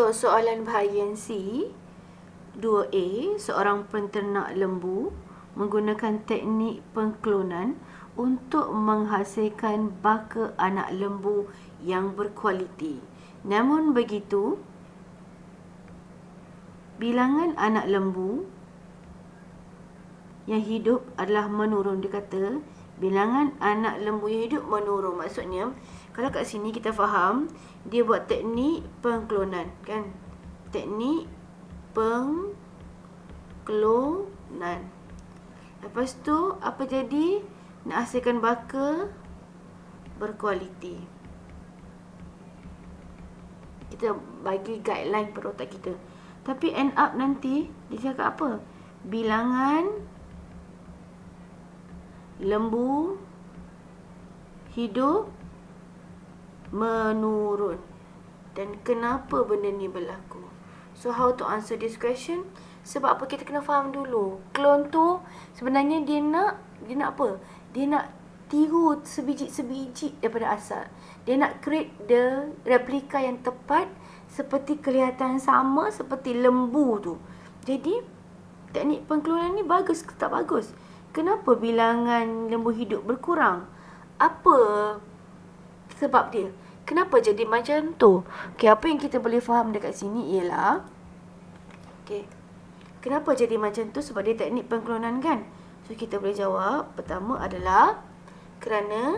So, soalan bahagian C, 2A, seorang penternak lembu menggunakan teknik pengklonan untuk menghasilkan baka anak lembu yang berkualiti. Namun begitu, bilangan anak lembu yang hidup adalah menurun. Dia kata bilangan anak lembu yang hidup menurun. Maksudnya, kalau kat sini kita faham, dia buat teknik pengklonan, kan? Teknik pengklonan. Lepas tu, apa jadi? Nak hasilkan baka berkualiti. Kita bagi guideline pada otak kita. Tapi end up nanti, dia cakap apa? Bilangan lembu hidup menurun. Dan kenapa benda ni berlaku? So, how to answer this question? Sebab apa? Kita kena faham dulu. Klon tu sebenarnya dia nak apa? Dia nak tiru sebiji-sebiji daripada asal. Dia nak create the replika yang tepat seperti kelihatan sama seperti lembu tu. Jadi, teknik pengklonan ni bagus ke tak bagus? Kenapa bilangan lembu hidup berkurang? Apa sebab dia? Kenapa jadi macam tu? Okey, apa yang kita boleh faham dekat sini ialah, okey, kenapa jadi macam tu? Sebab dia teknik pengklonan, kan? So, kita boleh jawab. Pertama adalah kerana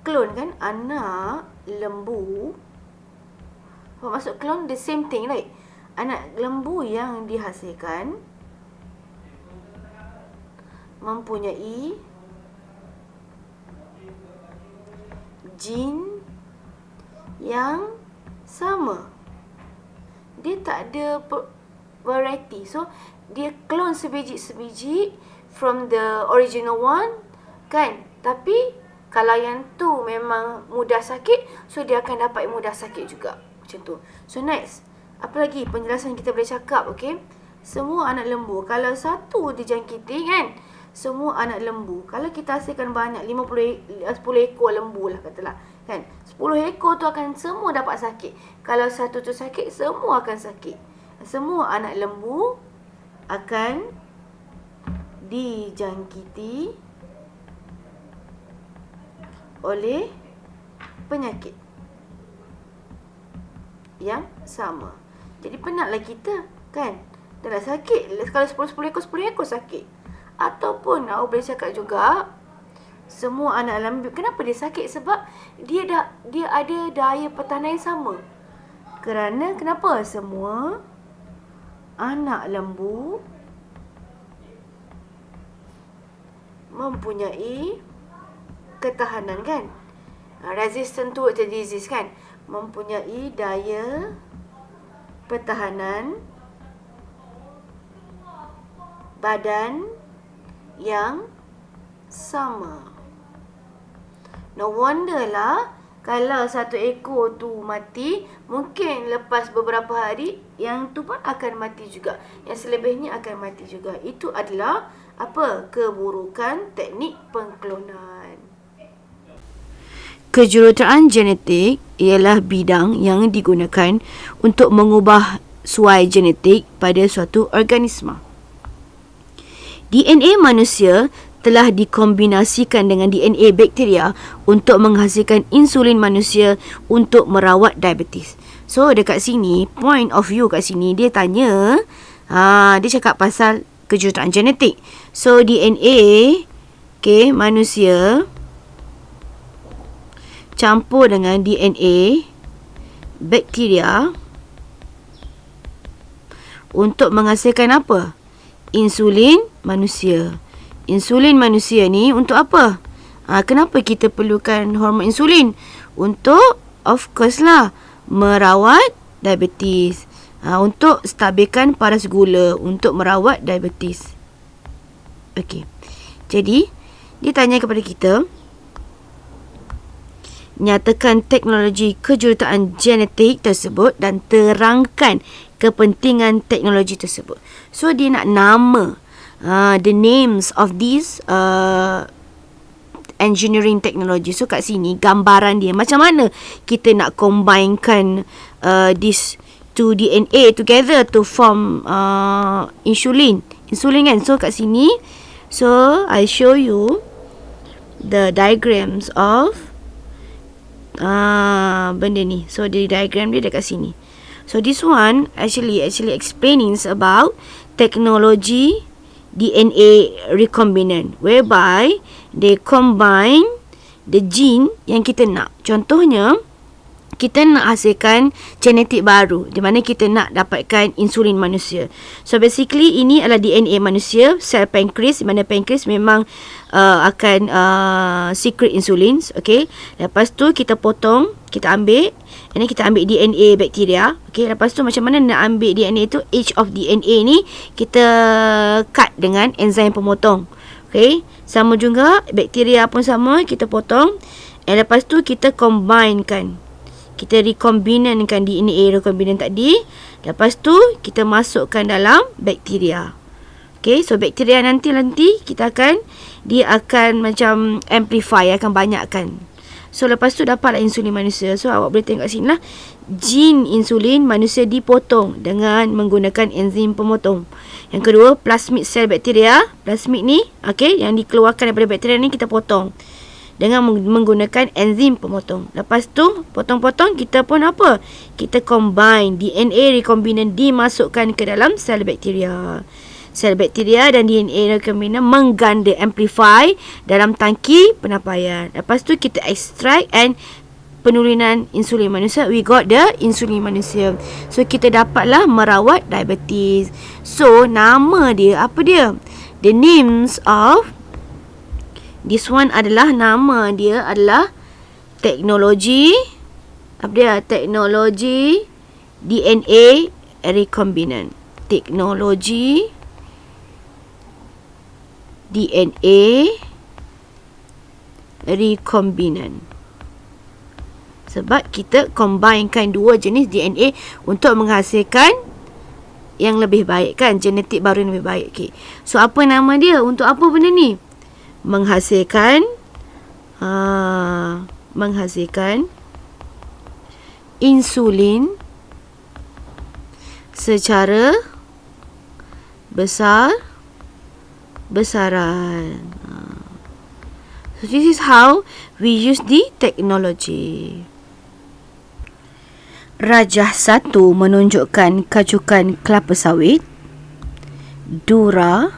klon, kan? Anak lembu. Apa maksud klon? The same thing, right? Anak lembu yang dihasilkan mempunyai jin yang sama. Dia tak ada variety. So, dia clone sebiji-sebiji from the original one, kan? Tapi, kalau yang tu memang mudah sakit, so dia akan dapat mudah sakit juga. Macam tu. So, next. Apa lagi penjelasan kita boleh cakap, okay? Semua anak lembu, kalau satu dijangkiti, kan? Semua anak lembu, kalau kita hasilkan banyak, 10 ekor lembu lah katalah, kan? 10 ekor tu akan semua dapat sakit. Kalau satu tu sakit, semua akan sakit. Semua anak lembu akan dijangkiti oleh penyakit yang sama. Jadi penatlah kita, kan? Dah lah sakit. Kalau 10 ekor, 10 ekor sakit. Ataupun awak boleh cakap juga, semua anak lembu, kenapa dia sakit? Sebab dia ada daya pertahanan yang sama. Kerana kenapa? Semua anak lembu mempunyai ketahanan, kan? Resistant to the disease, kan? Mempunyai daya pertahanan badan yang sama. No wonder lah kalau satu ekor tu mati, mungkin lepas beberapa hari yang tu pun akan mati juga. Yang selebihnya akan mati juga. Itu adalah apa? Keburukan teknik pengklonan. Kejuruteraan genetik ialah bidang yang digunakan untuk mengubah suai genetik pada suatu organisma. DNA manusia telah dikombinasikan dengan DNA bakteria untuk menghasilkan insulin manusia untuk merawat diabetes. So, dekat sini, point of view kat sini, dia tanya, dia cakap pasal kejuruteraan genetik. So, DNA, okay, manusia campur dengan DNA bakteria untuk menghasilkan apa? Insulin manusia. Insulin manusia ni untuk apa? Kenapa kita perlukan hormon insulin? Untuk, of course lah, merawat diabetes. Untuk stabilkan paras gula. Untuk merawat diabetes. Okey. Jadi, dia tanya kepada kita, nyatakan teknologi kejuruteraan genetik tersebut dan terangkan kepentingan teknologi tersebut. So, dia nak nama, the names of these engineering technology. So, kat sini gambaran dia macam mana kita nak combinekan this to DNA together to form insulin kan. So kat sini, so I show you the diagrams of benda ni. So the diagram dia dekat sini. So this one actually explaining about technology DNA recombinant, whereby they combine the gene yang kita nak. Contohnya, kita nak hasilkan genetik baru, di mana kita nak dapatkan insulin manusia. So basically ini adalah DNA manusia, sel pankreas, di mana pankreas memang akan secret insulin. Okay, lepas tu kita potong, kita ambil, and then kita ambil DNA bakteria. Okay, lepas tu macam mana nak ambil DNA tu, each of DNA ni kita cut dengan enzim pemotong. Okay, sama juga bakteria pun sama, kita potong, and lepas tu kita combinekan, kita recombinantkan DNA recombinant tadi. Lepas tu kita masukkan dalam bakteria. Okay, so bakteria nanti kita akan, dia akan macam amplify, akan banyakkan. So lepas tu dapatlah insulin manusia. So awak boleh tengok kat sini lah, gene insulin manusia dipotong dengan menggunakan enzim pemotong. Yang kedua, plasmid sel bakteria. Plasmid ni, okay, yang dikeluarkan daripada bakteria ni kita potong dengan menggunakan enzim pemotong. Lepas tu potong-potong, kita pun apa? Kita combine DNA recombinant, dimasukkan ke dalam sel bakteria. Sel bakteria dan DNA recombinant mengganda, amplify dalam tangki penampaian. Lepas tu kita extract and penurunan insulin manusia. We got the insulin manusia. So kita dapatlah merawat diabetes. So nama dia apa dia? The names of this one adalah, nama dia adalah teknologi, apa dia? Teknologi DNA recombinant. Teknologi DNA recombinant. Sebab kita combinekan dua jenis DNA untuk menghasilkan yang lebih baik kan, genetik baru yang lebih baik. Okay. So apa nama dia? Untuk apa benda ni? Menghasilkan insulin secara besaran. So this is how we use the technology. Rajah 1 menunjukkan kacukan kelapa sawit, dura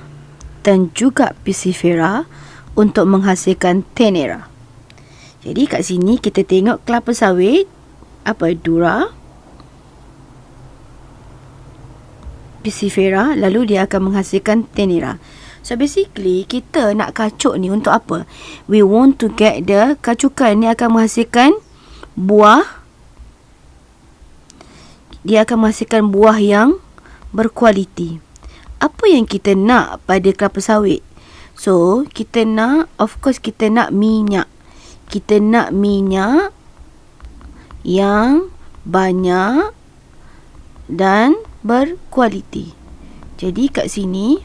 dan juga pisifera untuk menghasilkan tenera. Jadi kat sini kita tengok kelapa sawit, apa, dura, pisifera, lalu dia akan menghasilkan tenera. So basically kita nak kacuk ni untuk apa? We want to get the kacukan ni akan menghasilkan buah. Dia akan menghasilkan buah yang berkualiti. Apa yang kita nak pada kelapa sawit? So kita nak, of course kita nak minyak. Kita nak minyak yang banyak dan berkualiti. Jadi kat sini,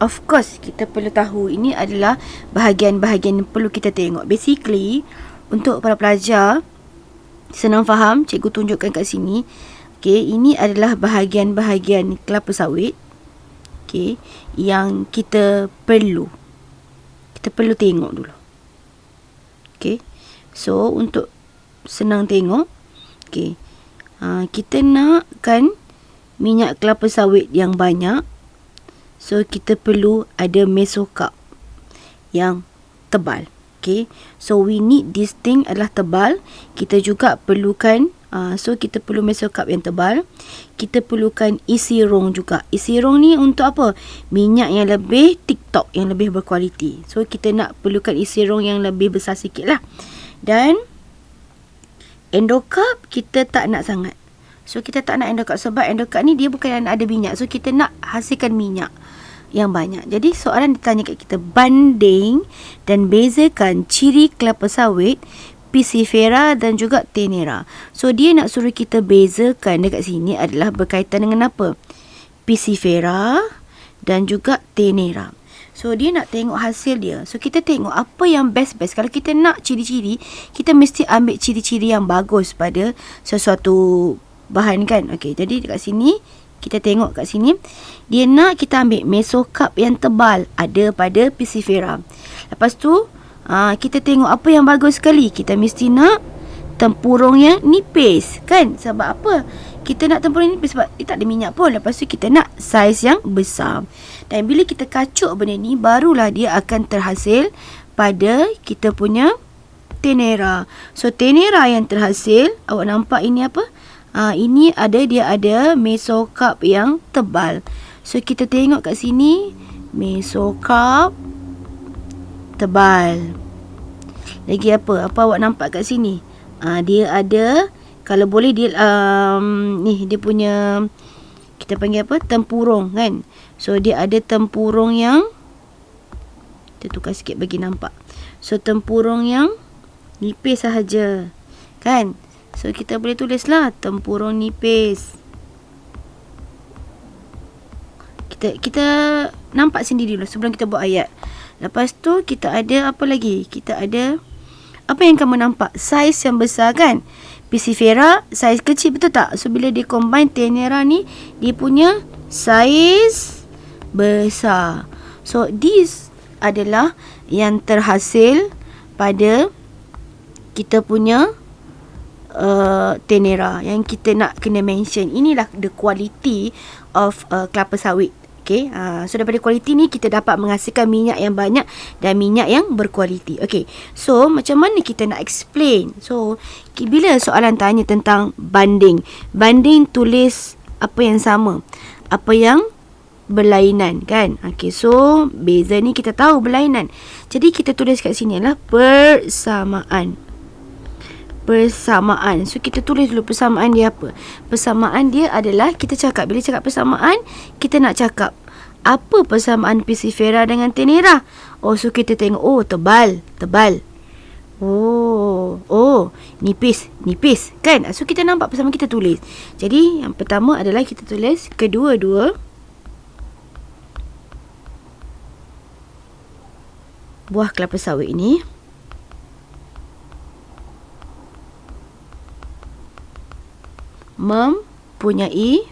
of course kita perlu tahu ini adalah bahagian-bahagian yang perlu kita tengok. Basically, untuk para pelajar senang faham, cikgu tunjukkan kat sini. Okay, ini adalah bahagian-bahagian kelapa sawit, okay, yang kita perlu tengok dulu. Okay, so untuk senang tengok, okay, kita nakkan minyak kelapa sawit yang banyak. So kita perlu ada mesokarp yang tebal. Okay, so we need this thing adalah tebal. Kita juga perlukan so kita perlu mesokarp yang tebal. Kita perlukan isi rong juga. Isi rong ni untuk apa? Minyak yang lebih TikTok, yang lebih berkualiti. So kita nak perlukan isi rong yang lebih besar sikit lah. Dan endokarp kita tak nak sangat. So kita tak nak endokarp sebab endokarp ni dia bukan ada minyak. So kita nak hasilkan minyak yang banyak. Jadi soalan ditanya kat kita, banding dan bezakan ciri kelapa sawit, pisifera dan juga tenera. So dia nak suruh kita bezakan dekat sini adalah berkaitan dengan apa? Pisifera dan juga tenera. So dia nak tengok hasil dia. So kita tengok apa yang best-best. Kalau kita nak ciri-ciri, kita mesti ambil ciri-ciri yang bagus pada sesuatu bahan kan. Okey, jadi dekat sini kita tengok kat sini dia nak kita ambil mesokarp yang tebal ada pada Piscifera. Lepas tu kita tengok apa yang bagus sekali. Kita mesti nak tempurung yang nipis kan. Sebab apa? Kita nak tempurung nipis sebab dia tak ada minyak pun. Lepas tu kita nak saiz yang besar. Dan bila kita kacuk benda ni, barulah dia akan terhasil pada kita punya tenera. So tenera yang terhasil, awak nampak ini apa? Ini dia ada mesokarp yang tebal. So kita tengok kat sini mesokarp tebal. Lagi apa? Apa awak nampak kat sini? Dia ada, kalau boleh dia ni dia punya, kita panggil apa? Tempurung kan. So dia ada tempurung yang, kita tukar sikit bagi nampak. So tempurung yang nipis sahaja kan. So kita boleh tulislah tempurung nipis. Kita nampak sendiri dulu sebelum kita buat ayat. Lepas tu kita ada apa lagi? Kita ada apa yang kamu nampak? Saiz yang besar kan. Piscifera saiz kecil, betul tak? So bila dia combine tenera ni, dia punya saiz besar. So this adalah yang terhasil pada kita punya tenera yang kita nak kena mention. Inilah the quality of kelapa sawit. Okay, so daripada kualiti ni kita dapat menghasilkan minyak yang banyak dan minyak yang berkualiti. Okay, so macam mana kita nak explain? So bila soalan tanya tentang banding tulis apa yang sama, apa yang berlainan kan. Okay, so beza ni kita tahu berlainan. Jadi kita tulis kat sini adalah persamaan. So kita tulis dulu persamaan dia apa. Persamaan dia adalah, kita cakap, bila cakap persamaan, kita nak cakap apa persamaan Piscifera dengan tenera. So kita tengok, tebal. Nipis kan. So kita nampak persamaan, kita tulis. Jadi yang pertama adalah kita tulis kedua-dua buah kelapa sawit ini mempunyai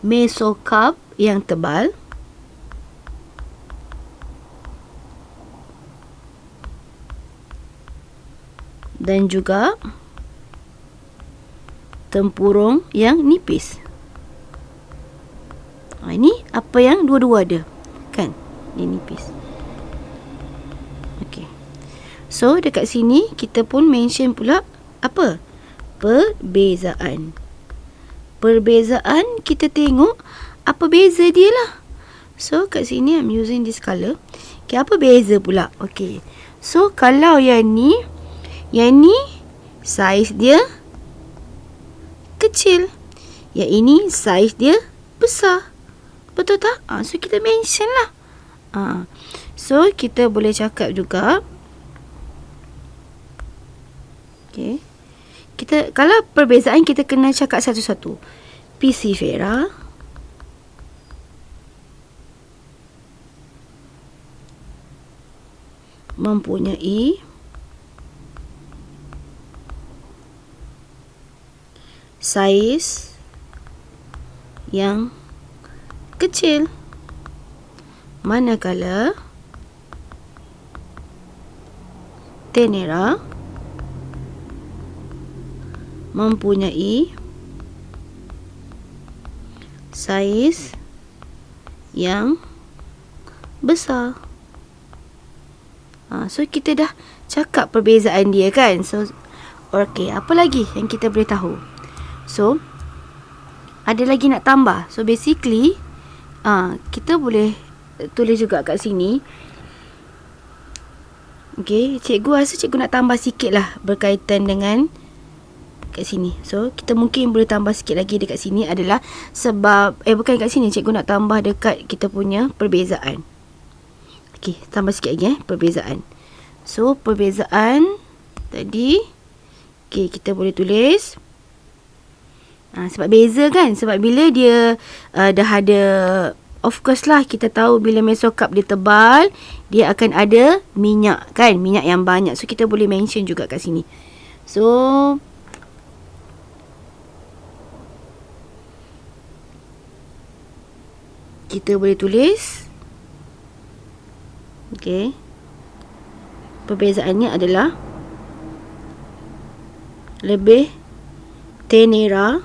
mesokarp yang tebal dan juga tempurung yang nipis. Ini apa yang dua-dua ada kan, ini nipis. Okey. So dekat sini kita pun mention pula apa? Perbezaan. Perbezaan kita tengok apa beza dia lah. So kat sini I'm using this colour. Okay, apa beza pula? Okay, so kalau yang ni saiz dia kecil, yang ini saiz dia besar, betul tak? So kita mention lah. So kita boleh cakap juga, okay, kita kalau perbezaan kita kena cakap satu-satu. Piscifera mempunyai saiz yang kecil, manakala tenera mempunyai saiz yang besar. So kita dah cakap perbezaan dia kan. So okay, apa lagi yang kita boleh tahu? So ada lagi nak tambah. So basically kita boleh tulis juga kat sini. Okay, cikgu rasa cikgu nak tambah sikit lah berkaitan dengan kat sini. So kita mungkin boleh tambah sikit lagi dekat sini adalah sebab bukan kat sini, cikgu nak tambah dekat kita punya perbezaan. Okay, tambah sikit lagi perbezaan. So perbezaan tadi, okay, kita boleh tulis sebab beza kan. Sebab bila dia dah ada, of course lah kita tahu bila mesokarp dia tebal, dia akan ada minyak kan, minyak yang banyak. So kita boleh mention juga kat sini. So kita boleh tulis, okey, perbezaannya adalah lebih tenera.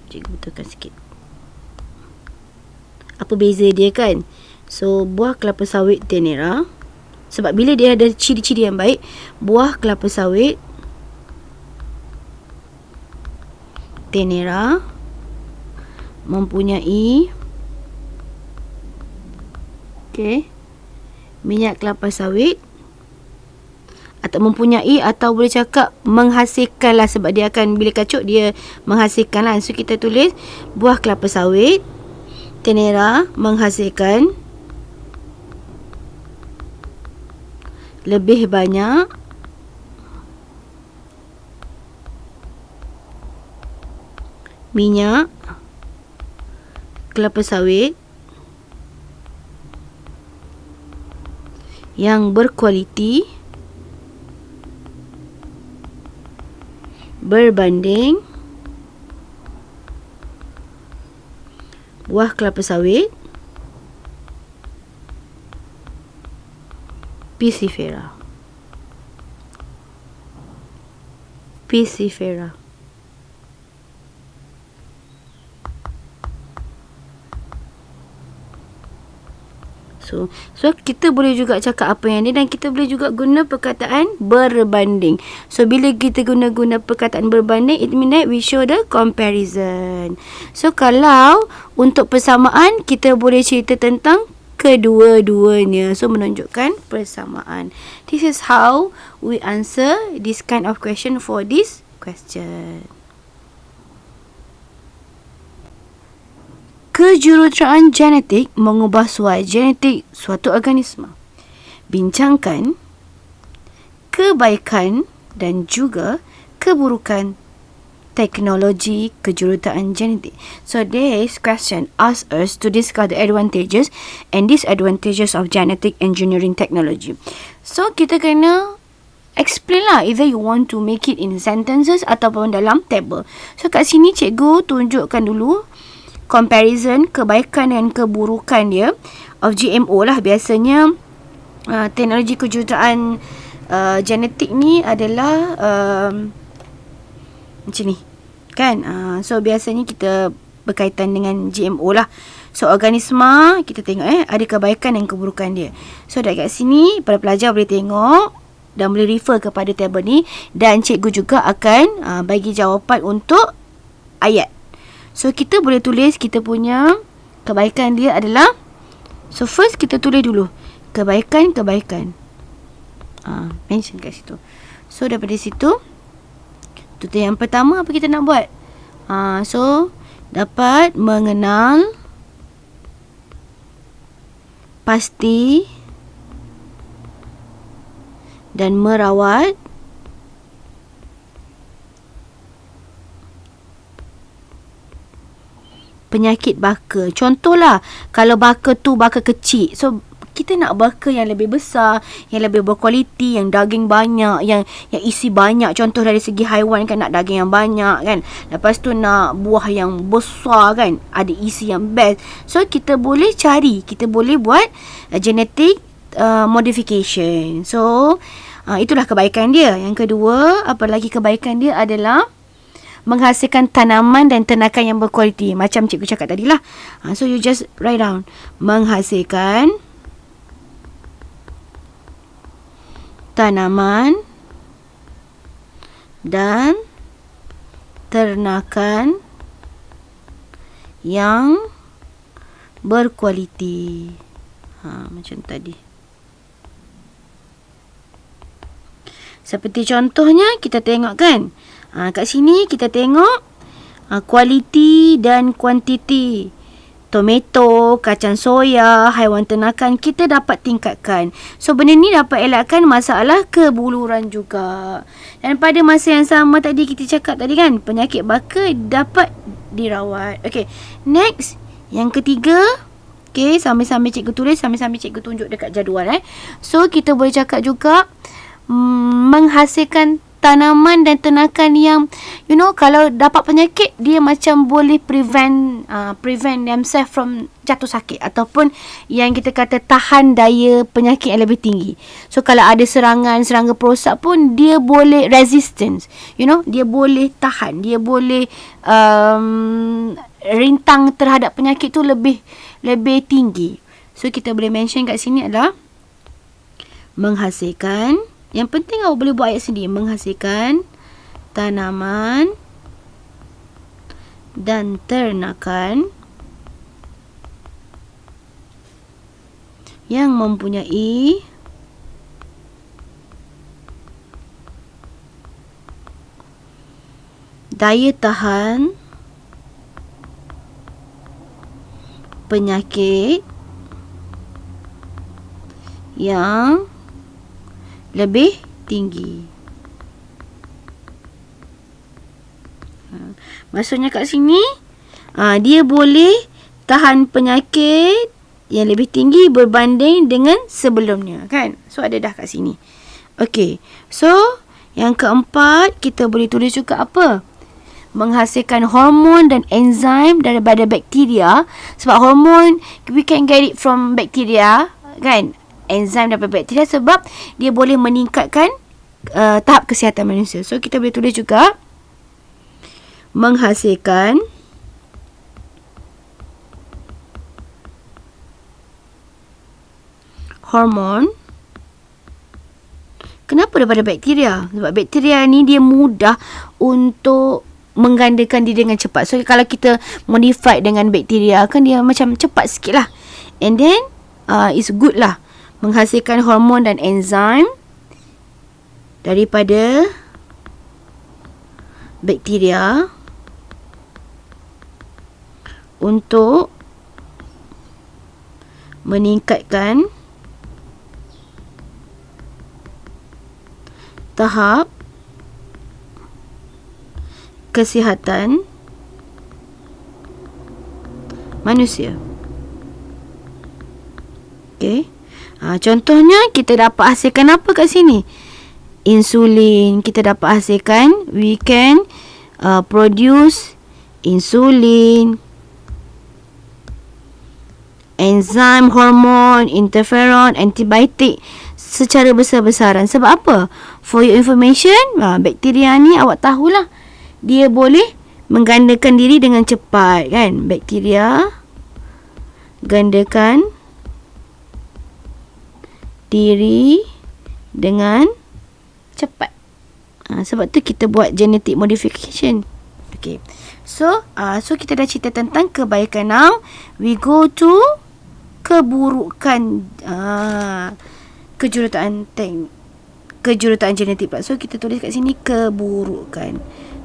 Cikgu betulkan sikit. Apa beza dia kan? So buah kelapa sawit tenera, sebab bila dia ada ciri-ciri yang baik, buah kelapa sawit tenera mempunyai minyak kelapa sawit, atau mempunyai, atau boleh cakap menghasilkan lah, sebab dia akan, bila kacuk dia menghasilkan lah. So kita tulis buah kelapa sawit tenera menghasilkan lebih banyak minyak kelapa sawit yang berkualiti berbanding buah kelapa sawit Pisifera. So kita boleh juga cakap apa yang ni, dan kita boleh juga guna perkataan berbanding. So bila kita guna perkataan berbanding, it means that we show the comparison. So kalau untuk persamaan, kita boleh cerita tentang kedua-duanya. So menunjukkan persamaan. This is how we answer this kind of question for this question. Kejuruteraan genetik mengubah suai genetik suatu organisma. Bincangkan kebaikan dan juga keburukan teknologi kejuruteraan genetik. So this question asks us to discuss the advantages and disadvantages of genetic engineering technology. So kita kena explain lah, either you want to make it in sentences ataupun dalam table. So kat sini cikgu tunjukkan dulu comparison kebaikan dan keburukan dia of GMO lah. Biasanya teknologi kejuruteraan genetik ni adalah macam ni kan. So biasanya kita berkaitan dengan GMO lah. So organisma kita tengok ada kebaikan dan keburukan dia. So dekat sini para pelajar boleh tengok dan boleh refer kepada table ni, dan cikgu juga akan bagi jawapan untuk ayat. So kita boleh tulis kita punya kebaikan dia adalah, so first kita tulis dulu kebaikan. Mention kat situ. So daripada situ, tutur yang pertama apa kita nak buat? So dapat mengenal pasti dan merawat penyakit baka. Contohlah, kalau baka tu baka kecil, so kita nak baka yang lebih besar, yang lebih berkualiti, yang daging banyak, yang isi banyak. Contoh dari segi haiwan kan, nak daging yang banyak kan. Lepas tu nak buah yang besar kan, ada isi yang best. So kita boleh cari, kita boleh buat genetic modification. So itulah kebaikan dia. Yang kedua, apa lagi kebaikan dia adalah menghasilkan tanaman dan ternakan yang berkualiti. Macam cikgu cakap tadi lah. So you just write down. Menghasilkan tanaman dan ternakan yang berkualiti. Macam tadi. Seperti contohnya kita tengok kan. Kat sini kita tengok kualiti dan kuantiti. Tomato, kacang soya, haiwan ternakan kita dapat tingkatkan. So benda ni dapat elakkan masalah kebuluran juga. Dan pada masa yang sama tadi kita cakap tadi kan, penyakit baka dapat dirawat. Okay, next yang ketiga. Okay, sambil-sambil cikgu tulis, sambil-sambil cikgu tunjuk dekat jadual. So kita boleh cakap juga menghasilkan tanaman dan ternakan yang kalau dapat penyakit, dia macam boleh prevent themselves from jatuh sakit, ataupun yang kita kata tahan daya penyakit yang lebih tinggi. So kalau ada serangga perosak pun, dia boleh resistance, dia boleh tahan, dia boleh rintang terhadap penyakit tu lebih tinggi. So kita boleh mention kat sini adalah menghasilkan. Yang penting awak boleh buat ayat sendiri. Menghasilkan tanaman dan ternakan yang mempunyai daya tahan penyakit yang lebih tinggi. Maksudnya kat sini, dia boleh tahan penyakit yang lebih tinggi berbanding dengan sebelumnya, kan? So ada dah kat sini. Okey. So yang keempat, kita boleh tulis juga apa? Menghasilkan hormon dan enzim daripada bakteria. Sebab hormon we can get it from bacteria, kan? Enzim daripada bakteria, sebab dia boleh meningkatkan tahap kesihatan manusia. So kita boleh tulis juga menghasilkan hormon. Kenapa daripada bakteria? Sebab bakteria ni dia mudah untuk menggandakan diri dengan cepat. So kalau kita modify dengan bakteria, kan dia macam cepat sikit lah. And then it's good lah, menghasilkan hormon dan enzim daripada bakteria untuk meningkatkan tahap kesihatan manusia. Okey. Contohnya kita dapat hasilkan apa kat sini? Insulin. Kita dapat hasilkan, we can produce insulin, enzim, hormon, interferon, antibiotik secara besar-besaran. Sebab apa? For your information, bakteria ni awak tahulah, dia boleh menggandakan diri dengan cepat, kan? Bakteria gandakan diri dengan cepat. Sebab tu kita buat genetic modification. Okay. So kita dah cerita tentang kebaikan. Now we go to keburukan kejuruteraan genetik pula. So kita tulis kat sini keburukan.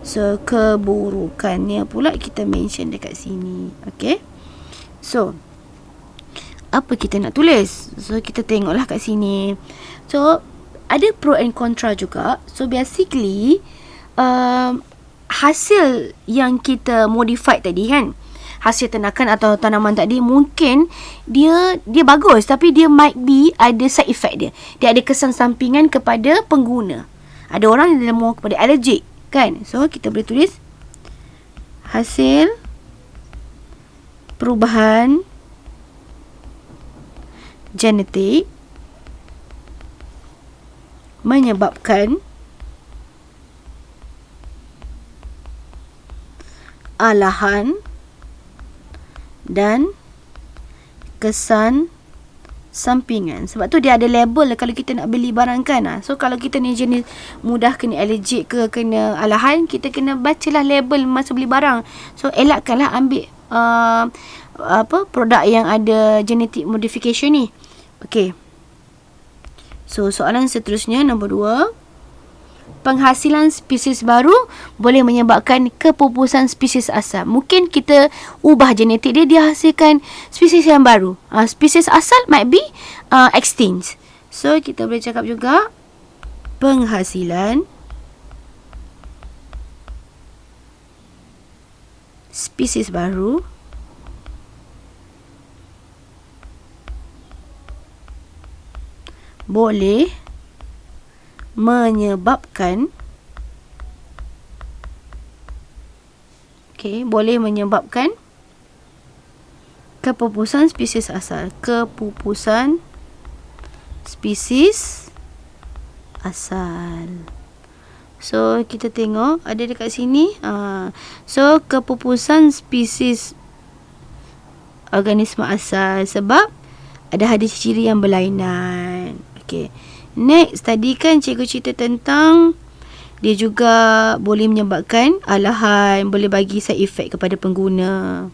So keburukannya pula kita mention dekat sini. Okay. So apa kita nak tulis? So kita tengoklah kat sini. So ada pro and contra juga. So basically hasil yang kita modify tadi, kan, hasil ternakan atau tanaman tadi, mungkin dia bagus, tapi dia might be ada side effect dia. Dia ada kesan sampingan kepada pengguna. Ada orang yang lemah kepada allergic, kan. So kita boleh tulis hasil perubahan genetik menyebabkan alahan dan kesan sampingan. Sebab tu dia ada label kalau kita nak beli barang, kan. So kalau kita ni jenis mudah kena allergic ke kena alahan, kita kena bacalah label masa beli barang. So elakkanlah ambil produk yang ada genetic modification ni. Okey. So soalan seterusnya, nombor 2. Penghasilan spesies baru boleh menyebabkan kepupusan spesies asal. Mungkin kita ubah genetik dia hasilkan spesies yang baru. Spesies asal might be extinct. So kita boleh cakap juga penghasilan spesies baru boleh menyebabkan boleh menyebabkan kepupusan spesies asal. Kepupusan spesies asal. So, kita tengok ada dekat sini. So, kepupusan spesies organisma asal sebab ada ciri yang berlainan. Okey. Next, tadi kan cikgu cerita tentang dia juga boleh menyebabkan alahan, boleh bagi side effect kepada pengguna.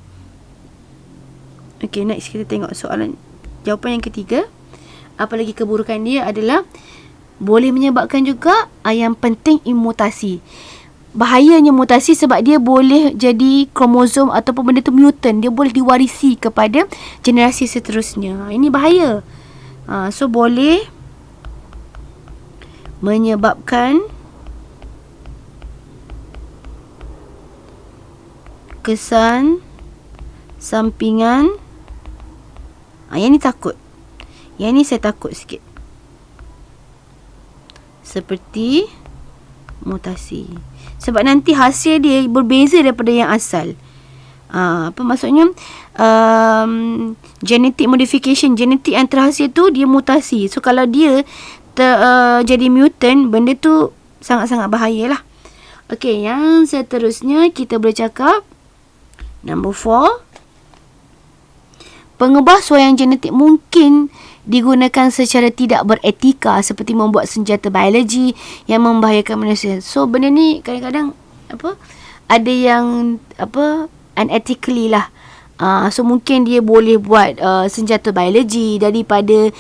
Okey, next kita tengok soalan jawapan yang ketiga. Apa lagi keburukan dia adalah boleh menyebabkan juga yang penting mutasi. Bahayanya mutasi sebab dia boleh jadi kromosom ataupun benda tu mutant. Dia boleh diwarisi kepada generasi seterusnya. Ini bahaya. So boleh menyebabkan kesan sampingan. Yang ni takut. Yang ni saya takut sikit. Seperti mutasi. Sebab nanti hasil dia berbeza daripada yang asal. Apa maksudnya? Genetic modification, genetik yang terhasil tu dia mutasi. So kalau dia jadi mutant, benda tu sangat-sangat bahayalah. Okey, yang seterusnya kita boleh cakap number 4. Pengubahsuaian genetik mungkin digunakan secara tidak beretika seperti membuat senjata biologi yang membahayakan manusia. So benda ni kadang-kadang ada yang unethically lah. So mungkin dia boleh buat senjata biologi daripada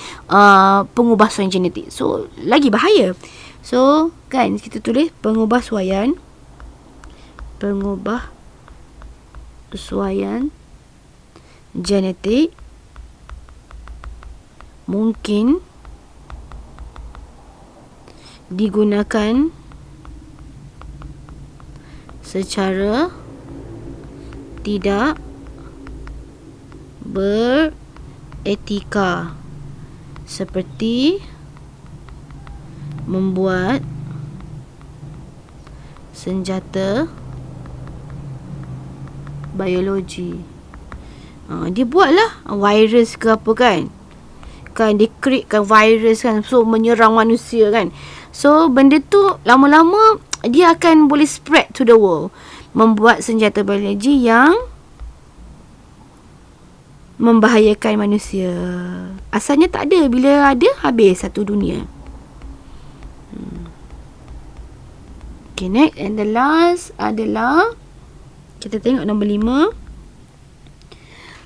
pengubahsuaian genetik. So lagi bahaya. So kan kita tulis pengubahsuaian genetik mungkin digunakan secara tidak beretika seperti membuat senjata biologi. Dia buatlah virus ke apa kan dia create virus kan, so menyerang manusia kan. So benda tu lama-lama dia akan boleh spread to the world, membuat senjata biologi yang membahayakan manusia. Asalnya tak ada, bila ada habis satu dunia. Okay, next and the last adalah kita tengok nombor 5.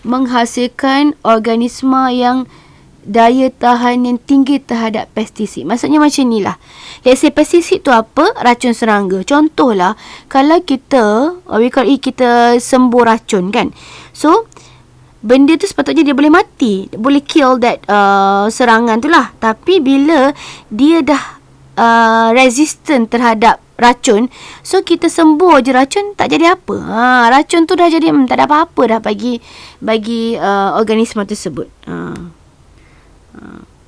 Menghasilkan organisma yang daya tahan yang tinggi terhadap pestisid. Maksudnya macam ni lah. Let's say pestisid tu apa? Racun serangga. Contohlah, kalau kita sembuh racun kan. So, benda tu sepatutnya dia boleh mati. Boleh kill that serangan tu lah. Tapi bila dia dah resistant terhadap racun, so kita sembuh je racun, tak jadi apa. Racun tu dah jadi tak ada apa-apa dah bagi organisma tersebut.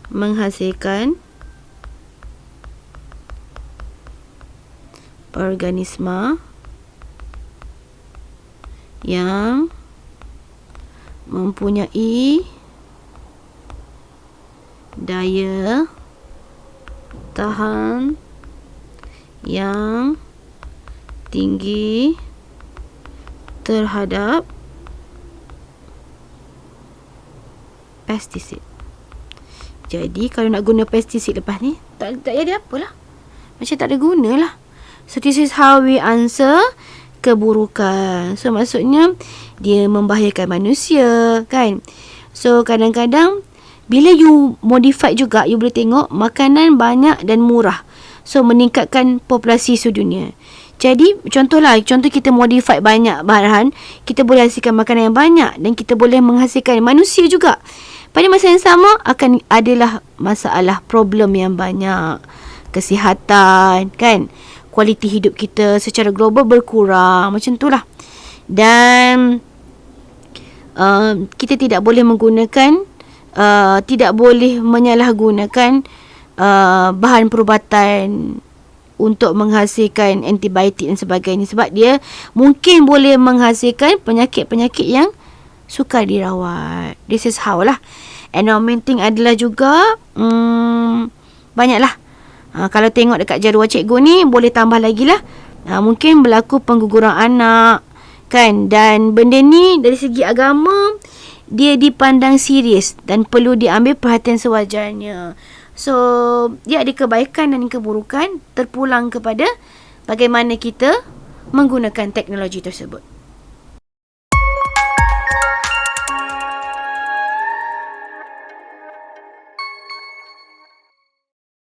Menghasilkan organisma yang mempunyai daya tahan yang tinggi terhadap pestisid. Jadi kalau nak guna pestisid lepas ni, tak jadi apalah. Macam tak ada guna lah. So this is how we answer keburukan. So maksudnya dia membahayakan manusia kan. So kadang-kadang bila you modify juga, you boleh tengok makanan banyak dan murah. So meningkatkan populasi sedunia. Jadi contoh kita modify banyak bahan, kita boleh hasilkan makanan yang banyak dan kita boleh menghasilkan manusia juga. Pada masa yang sama akan adalah masalah problem yang banyak. Kesihatan kan, kualiti hidup kita secara global berkurang. Macam itulah. Dan kita tidak boleh menggunakan tidak boleh menyalahgunakan bahan perubatan untuk menghasilkan antibiotik dan sebagainya, sebab dia mungkin boleh menghasilkan penyakit-penyakit yang sukar dirawat. This is how lah. And one main thing adalah juga banyaklah. Kalau tengok dekat jadual cikgu ni, boleh tambah lagi lah. Mungkin berlaku pengguguran anak kan, dan benda ni dari segi agama dia dipandang serius dan perlu diambil perhatian sewajarnya. So dia ada kebaikan dan keburukan, terpulang kepada bagaimana kita menggunakan teknologi tersebut.